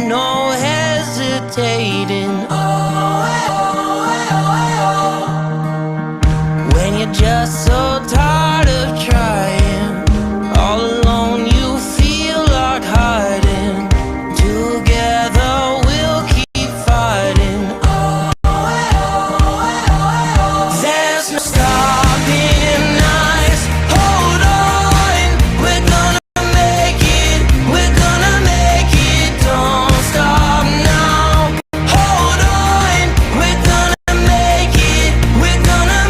no hesitating. When you're just so tired of trying, all alone you feel like hiding. Together we'll keep fighting. There's no stopping us. Hold on, we're gonna make it. We're gonna make it. Don't stop now. Hold on, we're gonna make it. We're gonna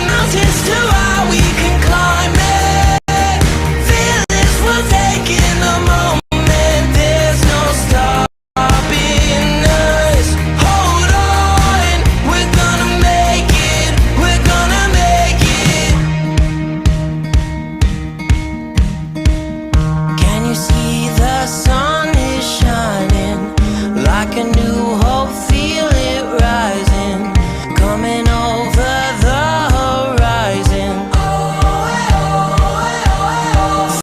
mountains too high we can climb it. Feel this, we're taking the moment. There's no stopping us. Hold on, we're gonna make it. We're gonna make it. Can you see the sun is shining like a new hope? Feel it rising, coming over the horizon.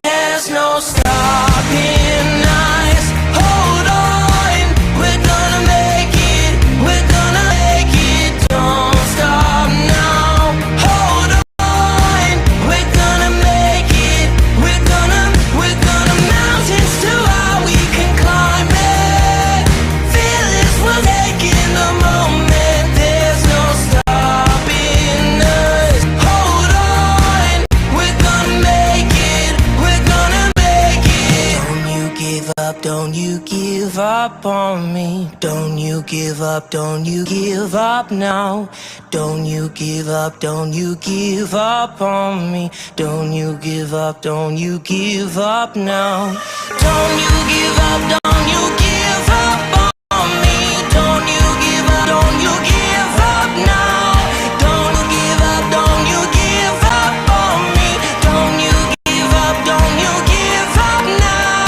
There's no stopping us. Hold on, we're gonna make it. We're gonna make it. Don't stop now. Hold on, we're gonna make it. We're gonna mountains too high we can climb it. Feel this, we're taking the moment. There's no stopping us. Hold on, we're gonna make it. We're gonna make it. Don't you give up, don't you give up on me. Don't you give up, don't you give up now. Don't you give up, don't you give up on me. Don't you give up, don't you give up now. Don't you give up, don't you give up on me. Don't you give up, don't you give up now. Don't you give up, don't you give up on me. Don't you give up, don't you give up now.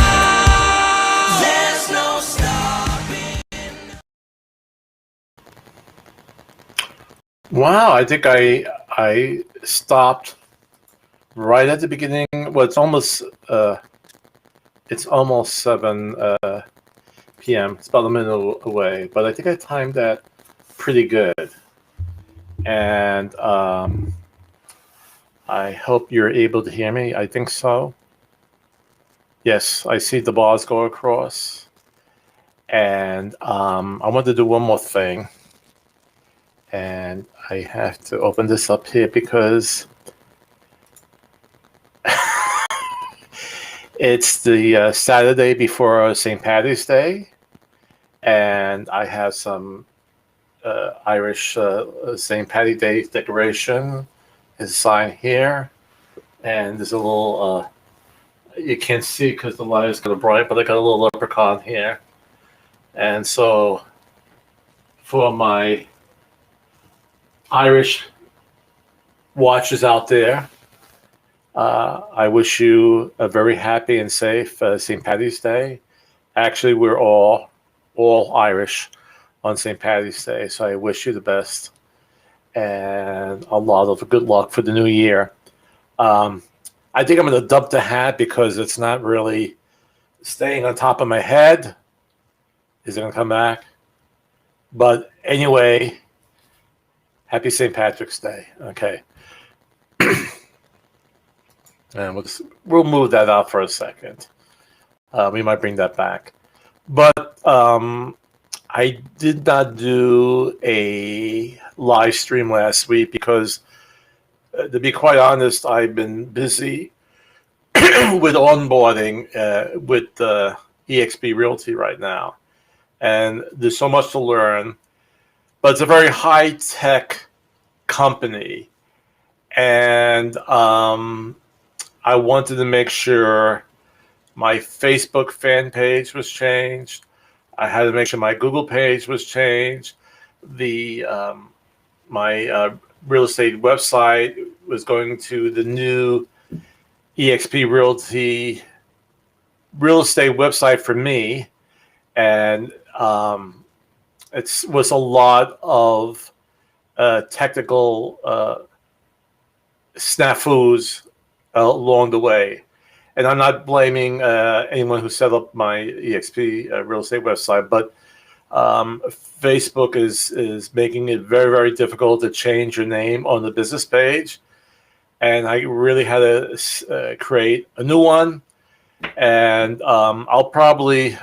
There's no stopping. Wow, I think I stopped right at the beginning. Well, it's almost 7 p.m. It's about a minute away, but I think I timed that pretty good. And I hope you're able to hear me. I think so. Yes, I see the bars go across. And I want to do one more thing. And I have to open this up here because it's the Saturday before St. Paddy's Day, and I have some Irish St. Paddy Day decoration. Is a sign here, and there's a little. You can't see because the light is kind of bright, but I got a little leprechaun here, and so for my Irish watchers out there, I wish you a very happy and safe St. Paddy's Day. Actually, we're all Irish on St. Paddy's Day, so I wish you the best and a lot of good luck for the new year. I think I'm going to dump the hat because it's not really staying on top of my head. Is it going to come back? But anyway, happy St. Patrick's Day. Okay. And we'll move that out for a second. We might bring that back. But I did not do a live stream last week because, to be quite honest, I've been busy with onboarding with eXp Realty right now. And there's so much to learn. But it's a very high-tech company. And I wanted to make sure my Facebook fan page was changed. I had to make sure my Google page was changed. My real estate website was going to the new eXp Realty real estate website for me, and it was a lot of technical snafus along the way. and I'm not blaming anyone who set up my EXP real estate website, but Facebook is making it very, very difficult to change your name on the business page. And I really had to create a new one. And I'll probably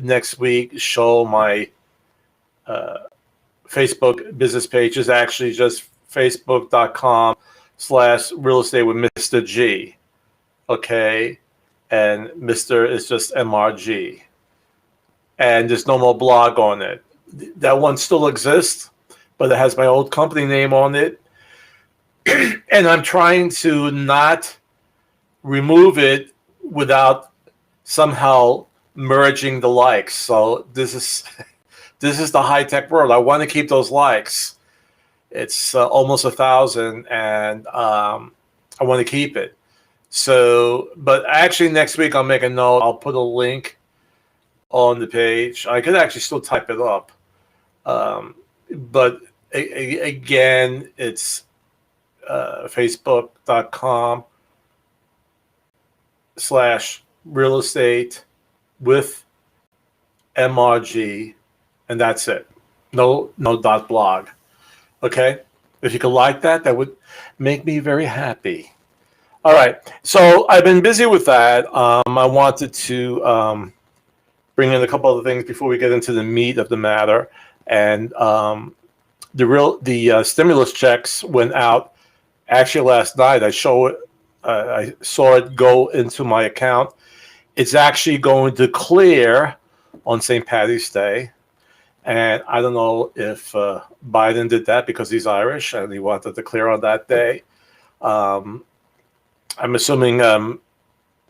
next week show my Facebook business page is actually just facebook.com/real estate with Mr.G. Okay. And Mr. is just MRG. And there's no more blog on it. That one still exists, but it has my old company name on it. And I'm trying to not remove it without somehow merging the likes. So this is the high-tech world. I want to keep those likes. It's almost 1,000, and I want to keep it. So, but actually next week I'll make a note. I'll put a link on the page. I could actually still type it up. But again, it's facebook.com/real estate with MRG, and that's it. No .blog. Okay? If you could like that, that would make me very happy. All right. So I've been busy with that. I wanted to bring in a couple other things before we get into the meat of the matter. And the stimulus checks went out actually last night. I saw it go into my account. It's actually going to clear on St. Patty's Day. And I don't know if Biden did that because he's Irish and he wanted to clear on that day. I'm assuming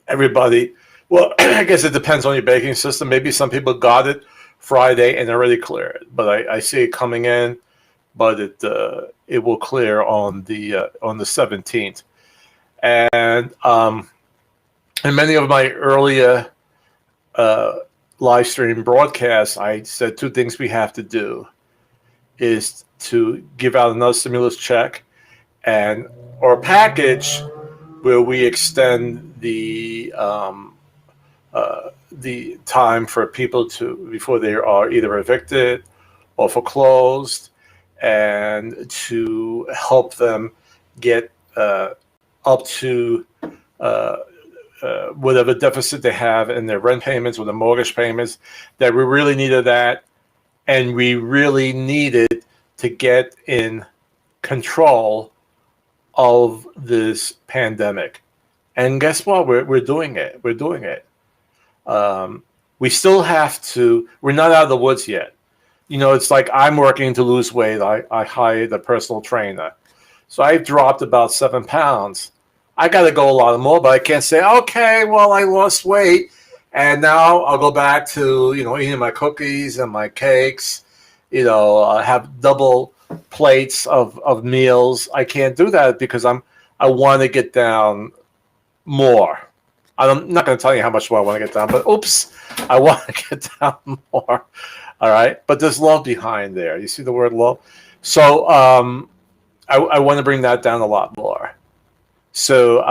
everybody, well, I guess it depends on your banking system. Maybe some people got it Friday and already cleared, but I see it coming in, but it will clear on the 17th. And in many of my earlier live stream broadcasts, I said two things we have to do is to give out another stimulus check or package where we extend the time for people before they are either evicted or foreclosed, and to help them get up to whatever deficit they have in their rent payments or the mortgage payments. That we really needed that, and we really needed to get in control of this pandemic. And guess what? We're doing it. We're doing it. We still have to. We're not out of the woods yet. You know, it's like I'm working to lose weight. I hired a personal trainer, so I've dropped about 7 pounds. I got to go a lot more, but I can't say, okay, well, I lost weight, and now I'll go back to, eating my cookies and my cakes, have double plates of meals. I can't do that because I want to get down more. I'm not going to tell you how much more I want to get down, but oops, I want to get down more. All right. But there's love behind there. You see the word love? So I want to bring that down a lot more. So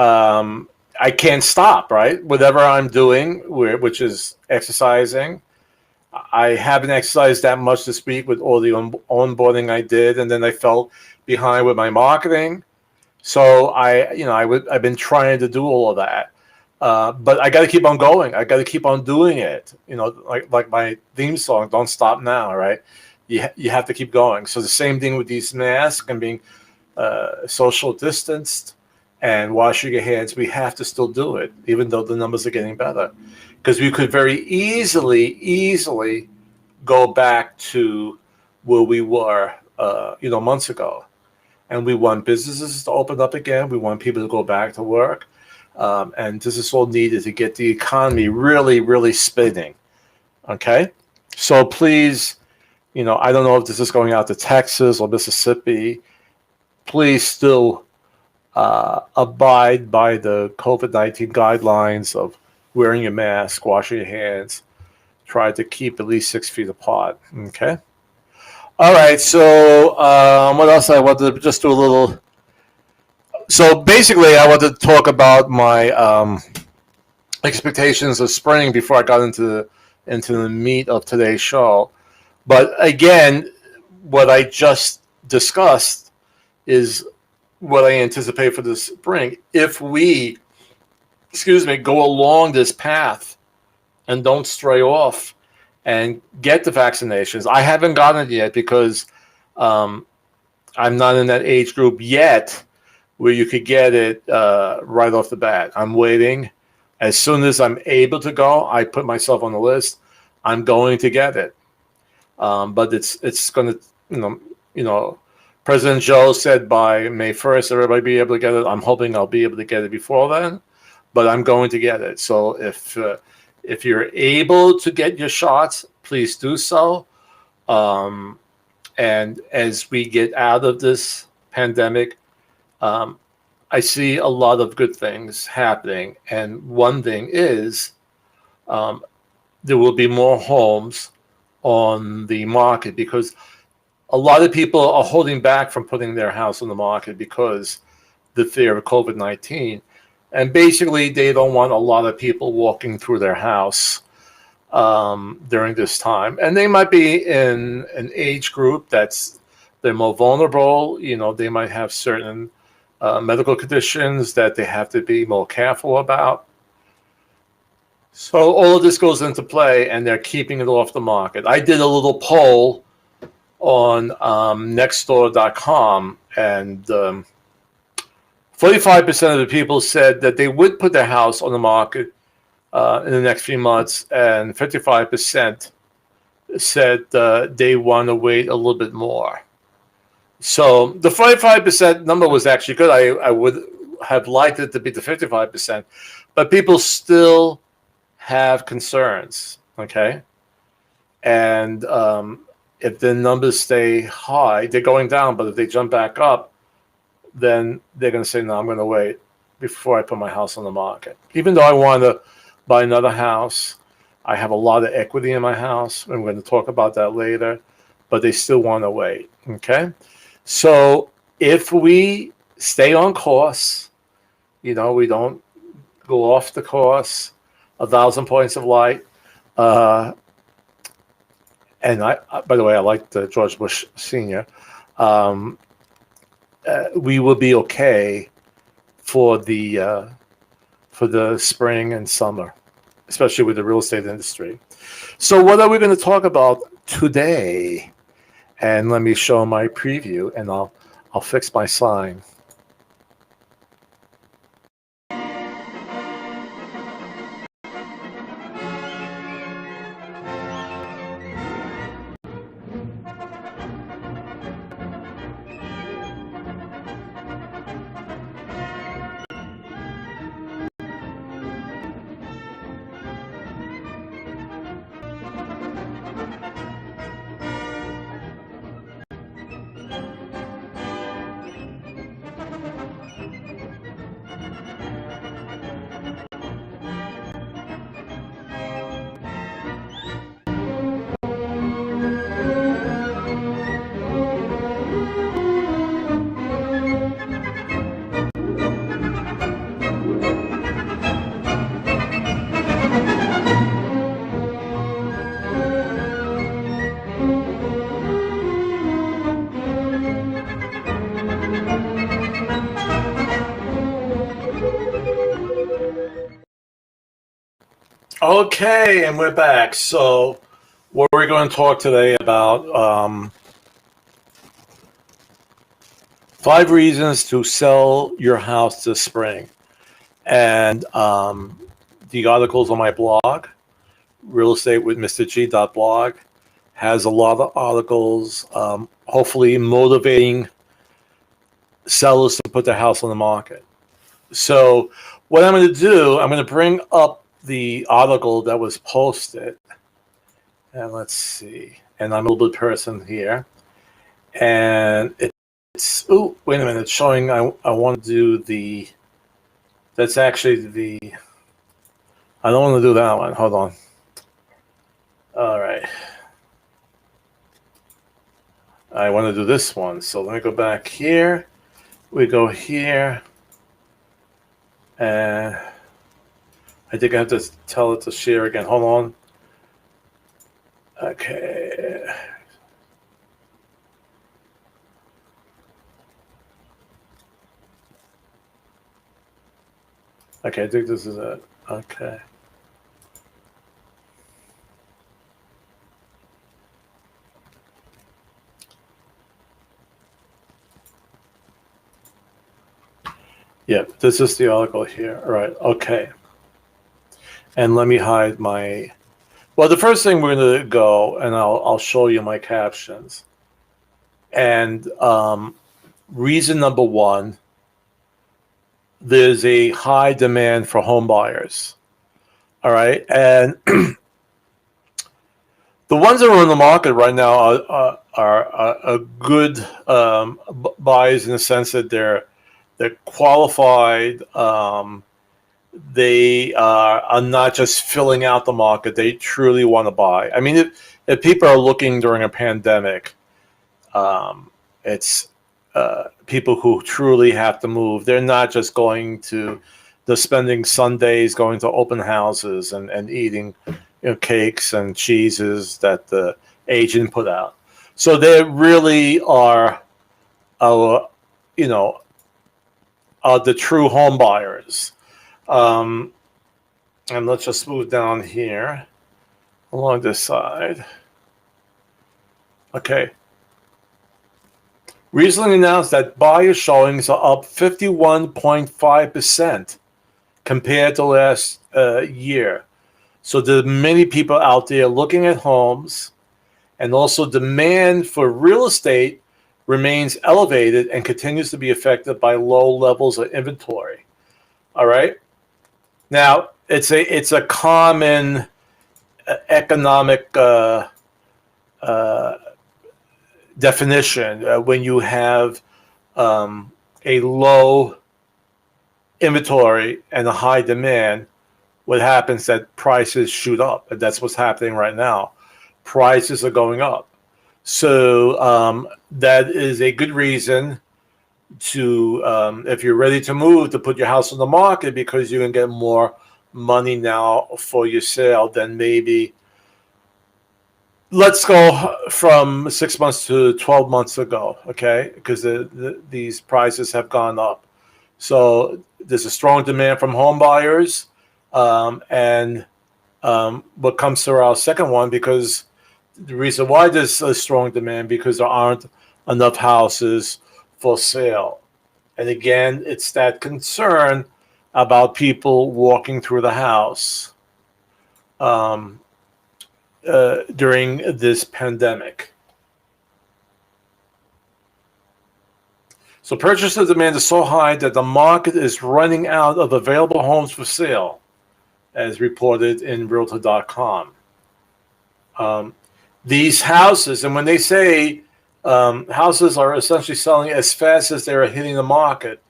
I can't stop, right? Whatever I'm doing, which is exercising. I haven't exercised that much this week with all the onboarding I did, and then I fell behind with my marketing. So I've been trying to do all of that, but I got to keep on going. I got to keep on doing it. Like my theme song, "Don't Stop Now." Right? You have to keep going. So the same thing with these masks and being social distanced and washing your hands. We have to still do it, even though the numbers are getting better, because we could very easily go back to where we were, months ago. And we want businesses to open up again. We want people to go back to work. And this is all needed to get the economy really, really spinning. Okay? So please, I don't know if this is going out to Texas or Mississippi. Please still abide by the COVID-19 guidelines of wearing your mask, washing your hands. Try to keep at least 6 feet apart. Okay? All right, so what else? I wanted to just do a little. So basically, I wanted to talk about my expectations of spring before I got into the meat of today's show. But again, what I just discussed is what I anticipate for the spring. If we, go along this path and don't stray off and get the vaccinations. I haven't gotten it yet because I'm not in that age group yet where you could get it right off the bat. I'm waiting. As soon as I'm able to go, I put myself on the list. I'm going to get it. But it's going to, President Joe said by May 1st, everybody be able to get it. I'm hoping I'll be able to get it before then, but I'm going to get it. So if you're able to get your shots, please do so. And as we get out of this pandemic, I see a lot of good things happening. And one thing is there will be more homes on the market because a lot of people are holding back from putting their house on the market because the fear of COVID-19. And basically, they don't want a lot of people walking through their house during this time. And they might be in an age group they're more vulnerable. They might have certain medical conditions that they have to be more careful about. So all of this goes into play, and they're keeping it off the market. I did a little poll on nextdoor.com, and 45% of the people said that they would put their house on the market in the next few months, and 55% said they want to wait a little bit more. So the 45% number was actually good. I would have liked it to be the 55%, but people still have concerns, okay? And if the numbers stay high, they're going down, but if they jump back up, then they're going to say, no, I'm going to wait before I put my house on the market. Even though I want to buy another house, I have a lot of equity in my house. I'm going to talk about that later, but they still want to wait, okay? So if we stay on course, we don't go off the course, 1,000 points of light. And by the way, I like George Bush Sr. We will be okay for the spring and summer, especially with the real estate industry. So what are we going to talk about today? And let me show my preview, and I'll fix my sign. Okay, and we're back. So what we're going to talk today about 5 reasons to sell your house this spring. And the articles on my blog, Real Estate with Mr.G.blog, has a lot of articles, hopefully motivating sellers to put their house on the market. So what I'm going to do, I'm going to bring up the article that was posted, and let's see, and I'm a little bit person here, and it's, oh, wait a minute, it's showing I want to do that's actually I don't want to do that one, hold on. All right, I want to do this one, so let me go back here, we go here, and I think I have to tell it to share again. Hold on. Okay. Okay, I think this is it. Okay. Yeah, this is the article here. All right. Okay. And let me hide my. Well, the first thing we're going to go, and I'll show you my captions. And reason number one, there's a high demand for home buyers. All right, and the ones that are on the market right now are good buys in the sense that they're qualified. They are not just filling out the market; they truly want to buy. I mean, if people are looking during a pandemic, it's people who truly have to move. They're not just going to, they're spending Sundays going to open houses and eating, cakes and cheeses that the agent put out. So they really are, the true home buyers. And let's just move down here along this side. Okay. Recently announced that buyer showings are up 51.5% compared to last year. So there are many people out there looking at homes, and also demand for real estate remains elevated and continues to be affected by low levels of inventory. All right. Now it's a common economic definition when you have a low inventory and a high demand. What happens that prices shoot up, and that's what's happening right now. Prices are going up, so that is a good reason to, if you're ready to move, to put your house on the market, because you can get more money now for your sale than maybe, let's go from 6 months to 12 months ago, okay? Because these prices have gone up. So there's a strong demand from home buyers. And what comes to our second one, because the reason why there's a strong demand, because there aren't enough houses for sale. And again, it's that concern about people walking through the house during this pandemic. So purchaser demand is so high that the market is running out of available homes for sale, as reported in Realtor.com. These houses, and when they say houses are essentially selling as fast as they're hitting the market,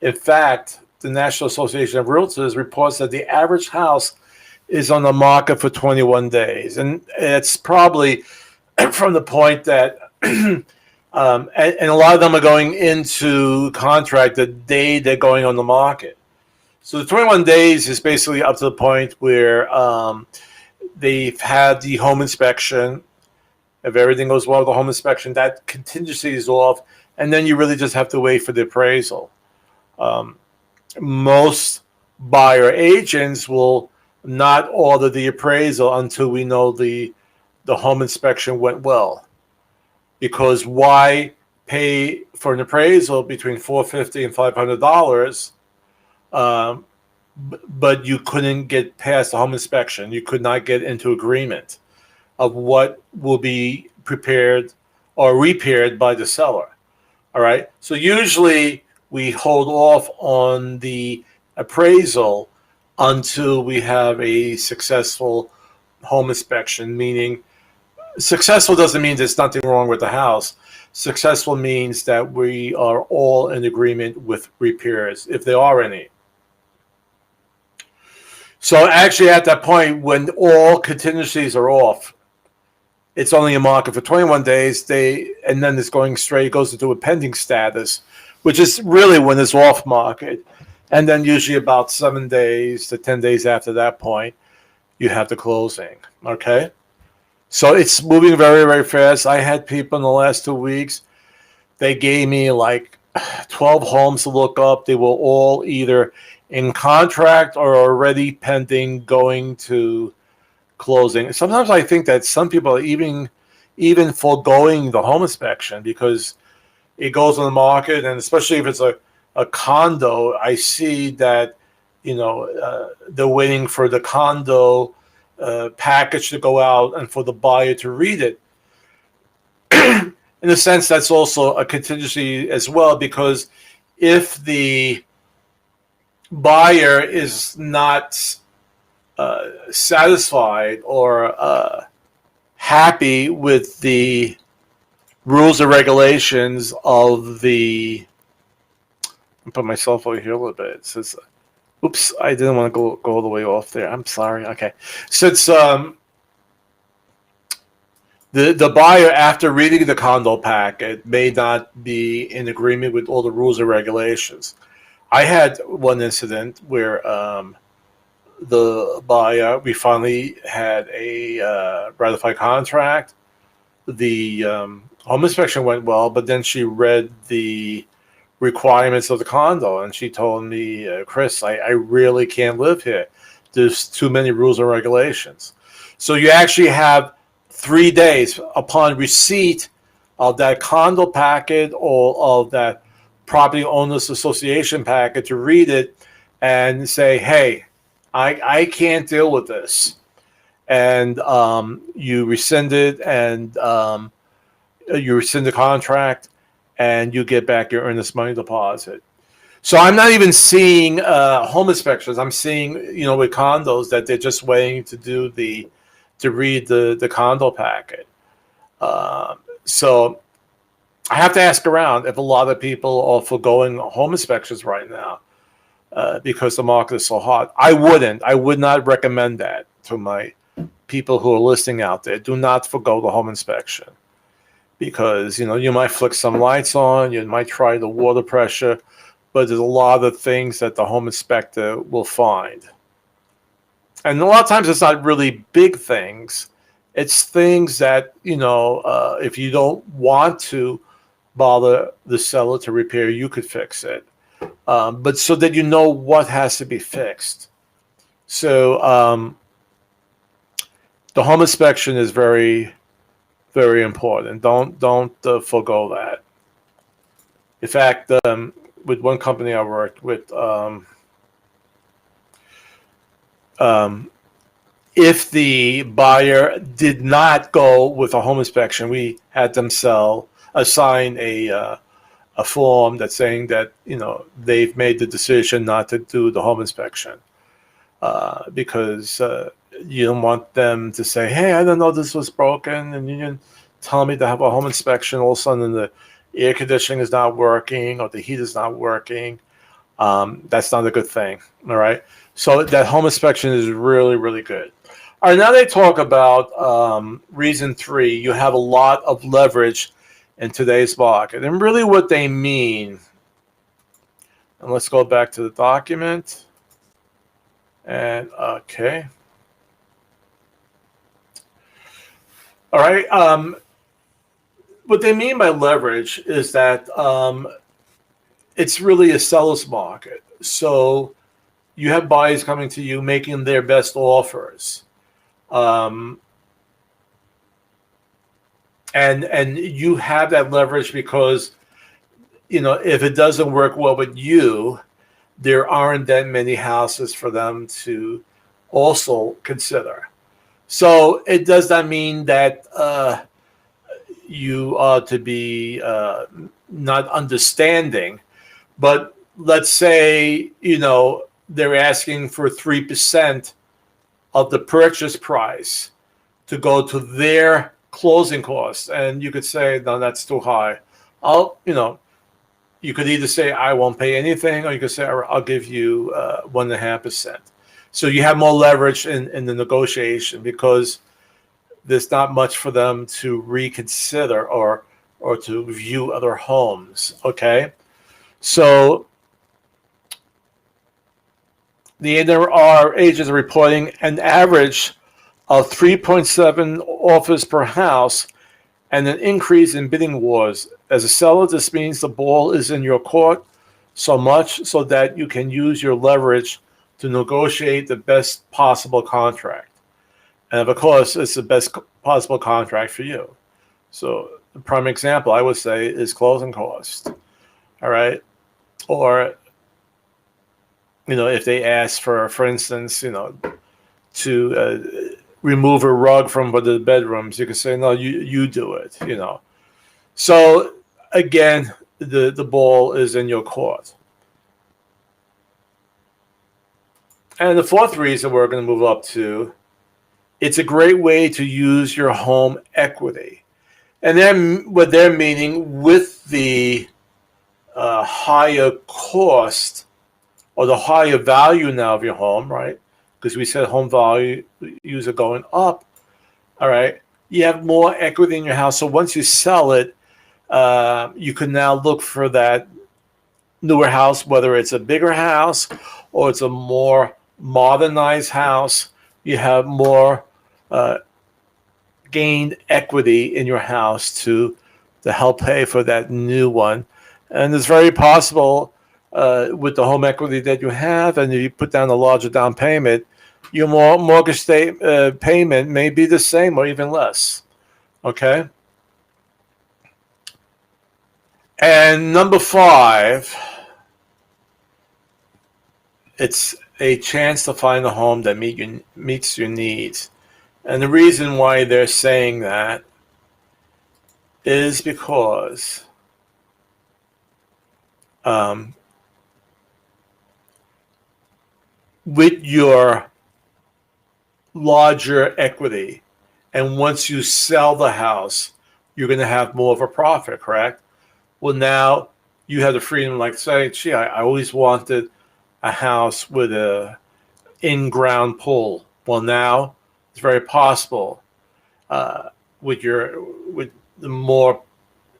in fact, the National Association of Realtors reports that the average house is on the market for 21 days. And it's probably from the point that, and a lot of them are going into contract the day they're going on the market. So the 21 days is basically up to the point where they've had the home inspection. If everything goes well with the home inspection, that contingency is off, and then you really just have to wait for the appraisal. Most buyer agents will not order the appraisal until we know the home inspection went well. Because why pay for an appraisal between $450 and $500, but you couldn't get past the home inspection? You could not get into agreement of what will be prepared or repaired by the seller. All right. So usually we hold off on the appraisal until we have a successful home inspection, meaning successful doesn't mean there's nothing wrong with the house. Successful means that we are all in agreement with repairs, if there are any. So actually at that point, when all contingencies are off, it's only a market for 21 days, and then it's going straight, it goes into a pending status, which is really when it's off market. And then usually about 7 days to 10 days after that point, you have the closing. Okay. So it's moving very, very fast. I had people in the last 2 weeks, they gave me like 12 homes to look up. They were all either in contract or already pending going to closing. Sometimes I think that some people are even foregoing the home inspection because it goes on the market, and especially if it's a condo, I see that they're waiting for the condo package to go out and for the buyer to read it. In a sense, that's also a contingency as well, because if the buyer is not satisfied or happy with the rules and regulations of the, I'll put myself over here a little bit. It says, oops, I didn't want to go all the way off there. I'm sorry. Okay. Since the buyer, after reading the condo packet, may not be in agreement with all the rules and regulations. I had one incident where the buyer, we finally had a ratified contract. The home inspection went well, but then she read the requirements of the condo, and she told me, Chris, I really can't live here. There's too many rules and regulations. So you actually have 3 days upon receipt of that condo packet or of that property owners association packet to read it and say, hey, I can't deal with this. And you rescind it, and you rescind the contract, and you get back your earnest money deposit. So I'm not even seeing home inspections. I'm seeing, with condos that they're just waiting to read the condo packet. So I have to ask around if a lot of people are foregoing home inspections right now because the market is so hot. I would not recommend that to my people who are listening out there. Do not forego the home inspection, because you might flick some lights on, you might try the water pressure, but there's a lot of things that the home inspector will find. And a lot of times it's not really big things. It's things that, if you don't want to bother the seller to repair, you could fix it. But so that you know what has to be fixed. So the home inspection is very, very important. Don't forego that. In fact, with one company I worked with, if the buyer did not go with a home inspection, we had them assign a form that's saying that they've made the decision not to do the home inspection, because you don't want them to say, hey, I don't know this was broken, and you didn't tell me to have a home inspection. All of a sudden the air conditioning is not working or the heat is not working. That's not a good thing. All right. So that home inspection is really, really good. All right. Now they talk about reason 3. You have a lot of leverage in today's market. And really what they mean, and let's go back to the document. And okay. All right. What they mean by leverage is that it's really a seller's market. So you have buyers coming to you making their best offers. And you have that leverage because, if it doesn't work well with you, there aren't that many houses for them to also consider. So it does not mean that you ought to be not understanding, but let's say, they're asking for 3% of the purchase price to go to their closing costs. And you could say, no, that's too high. You could either say, I won't pay anything, or you could say, I'll give you 1.5%. So you have more leverage in the negotiation because there's not much for them to reconsider or to view other homes. Okay. So the NRR agents are reporting an average of 3.7 offers per house and an increase in bidding wars. As a seller, this means the ball is in your court so much so that you can use your leverage to negotiate the best possible contract. And of course, it's the best possible contract for you. So the prime example I would say is closing cost. All right. Or, if they ask for instance, to remove a rug from one of the bedrooms, you can say, no, you do it, So again, the ball is in your court. And the fourth reason we're going to move up to, it's a great way to use your home equity. And then what they're meaning with the higher cost or the higher value now of your home, right? Because we said home values are going up, all right? You have more equity in your house. So once you sell it, you can now look for that newer house, whether it's a bigger house or it's a more modernized house. You have more gained equity in your house to help pay for that new one. And it's very possible with the home equity that you have, and if you put down a larger down payment, your mortgage payment may be the same or even less. Okay? And number 5, it's a chance to find a home that meets your needs. And the reason why they're saying that is because with your larger equity, and once you sell the house, you're going to have more of a profit, correct? Well, now you have the freedom, like say, gee, I always wanted a house with a in-ground pool. Well, now it's very possible with the more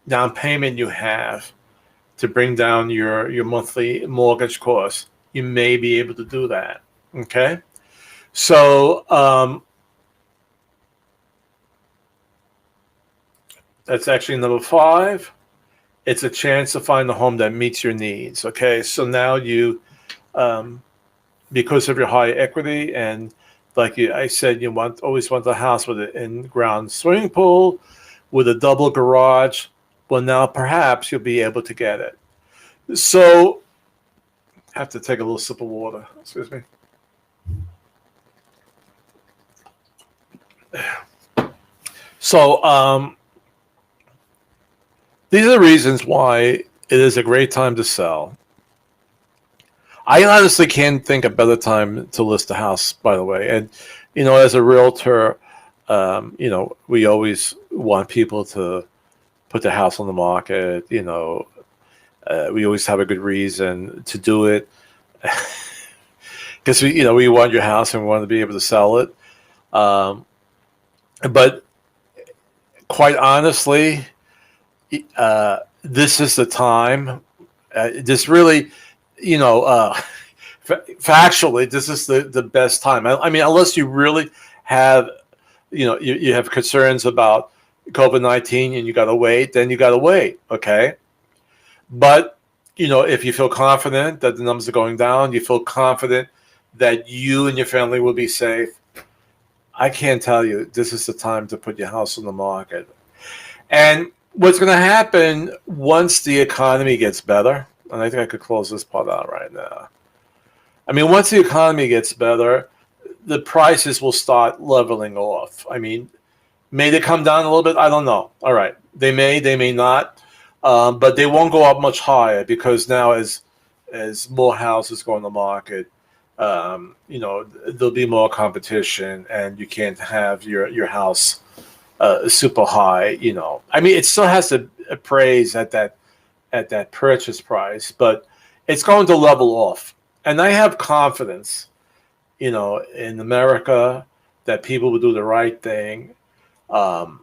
down payment you have to bring down your monthly mortgage costs, you may be able to do that. Okay, so that's actually number 5. It's a chance to find a home that meets your needs. Okay, so now you, because of your high equity and like I said, you always want the house with an in-ground swimming pool, with a double garage. Well, now perhaps you'll be able to get it. So, I have to take a little sip of water. Excuse me. So, these are the reasons why it is a great time to sell. I honestly can't think of a better time to list a house, by the way. And, as a realtor, we always want people to put their house on the market. We always have a good reason to do it. Because, we want your house and we want to be able to sell it. But quite honestly, this is the time. This really, factually, this is the best time. I mean, unless you really have, you have concerns about COVID-19 and you got to wait, then you got to wait. Okay. But, if you feel confident that the numbers are going down, you feel confident that you and your family will be safe, I can't tell you, this is the time to put your house on the market. And what's going to happen once the economy gets better, and I think I could close this part out right now. I mean, once the economy gets better, the prices will start leveling off. I mean, may they come down a little bit? I don't know. All right. They may not. But they won't go up much higher because now as more houses go on the market, there'll be more competition and you can't have your house super high. I mean, it still has to appraise at that purchase price, but it's going to level off. And I have confidence, in America that people will do the right thing, that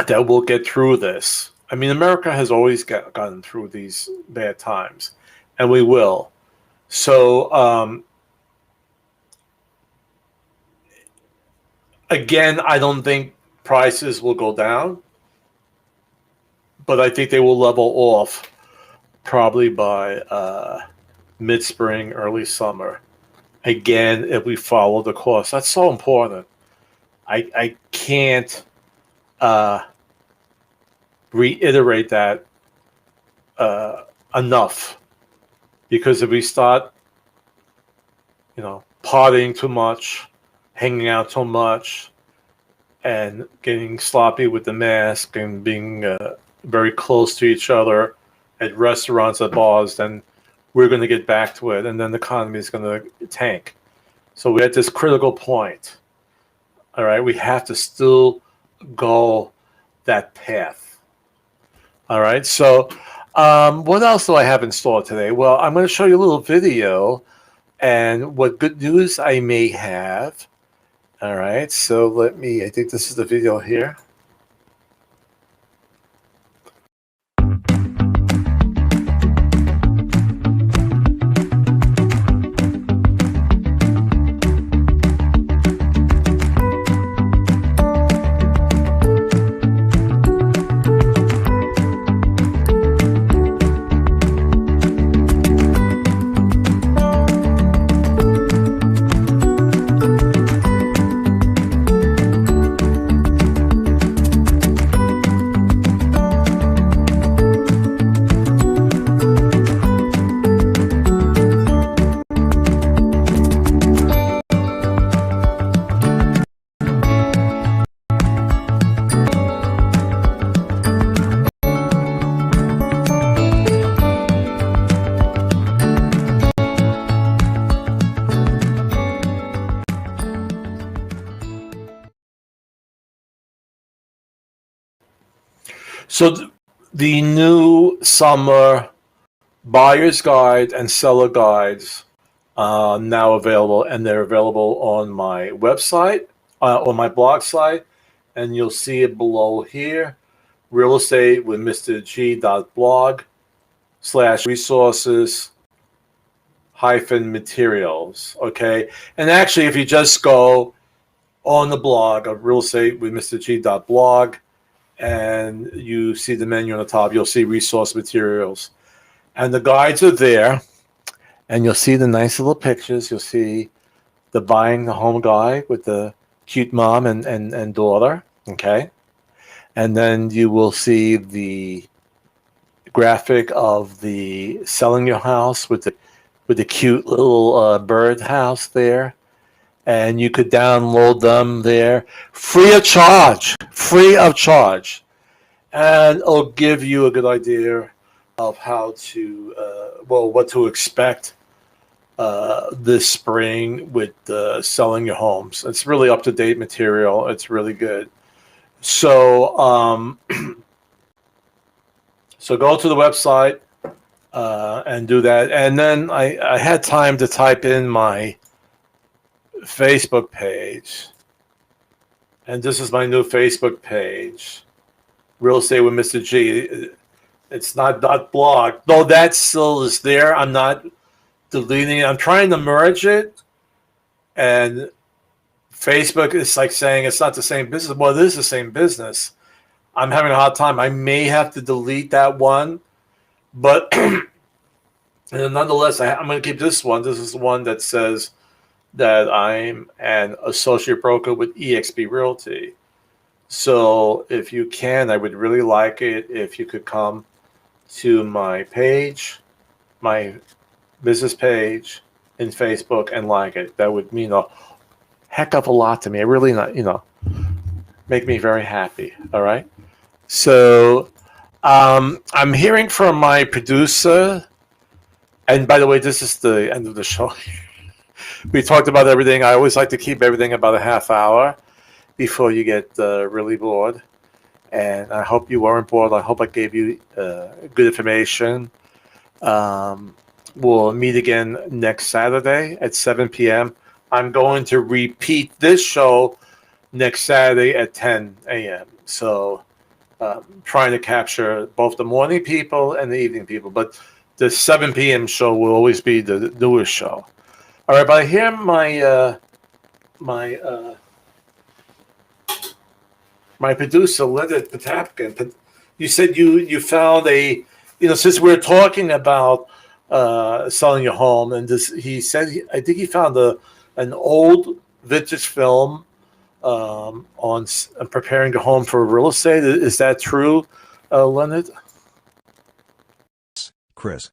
we'll get through this. I mean, America has always gotten through these bad times, and we will. So Again, I don't think prices will go down, but I think they will level off probably by mid-spring, early summer. Again, if we follow the course, that's so important. I can't uh, reiterate that enough, because if we start, partying too much, hanging out too much, and getting sloppy with the mask and being very close to each other at restaurants, at bars, then we're going to get back to it, and then the economy is going to tank. So we're at this critical point. All right, we have to still go that path. All right, so what else do I have in store today? Well, I'm going to show you a little video and what good news I may have. All right, so I think this is the video here. So the new summer buyer's guide and seller guides now available, and they're available on my website, on my blog site, and you'll see it below here, real estate with Mr.G.blog/resources materials. Okay, and actually, if you just go on the blog of real estate with Mr.G.blog, and you see the menu on the top, you'll see resource materials, and the guides are there, and you'll see the nice little pictures. You'll see the buying the home guide with the cute mom and daughter. Okay, and then you will see the graphic of the selling your house with the cute little bird house there, and you could download them there free of charge, and it'll give you a good idea of how to what to expect this spring with selling your homes. It's really up to date material. It's really good. So so go to the website and do that, and then I had time to type in my Facebook page, and this is my new Facebook page, Real Estate with Mr. G. It's not .blog, though that still is there. I'm not deleting it. I'm trying to merge it, and Facebook is like saying it's not the same business. Well, it is the same business. I'm having a hard time. I may have to delete that one, but nonetheless, I'm going to keep this one. This is the one that says that I'm an associate broker with eXp Realty. So if you can, I would really like it if you could come to my page, my business page in Facebook, and like it. That would mean a heck of a lot to me. It really, make me very happy. All right. So I'm hearing from my producer, and by the way, this is the end of the show. We talked about everything. I always like to keep everything about a half hour before you get really bored. And I hope you weren't bored. I hope I gave you good information. We'll meet again next Saturday at 7 p.m. I'm going to repeat this show next Saturday at 10 a.m. So trying to capture both the morning people and the evening people. But the 7 p.m. show will always be the newest show. All right, but I hear my my producer, Leonard Potapkin. But you said you found a, since we're talking about selling your home, and this, he said, I think he found an old vintage film on preparing a home for real estate. Is that true, Leonard? Chris.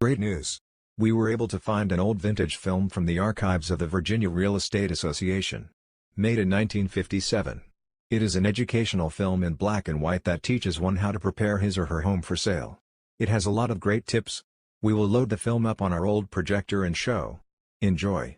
Great news. We were able to find an old vintage film from the archives of the Virginia Real Estate Association. Made in 1957. It is an educational film in black and white that teaches one how to prepare his or her home for sale. It has a lot of great tips. We will load the film up on our old projector and show. Enjoy.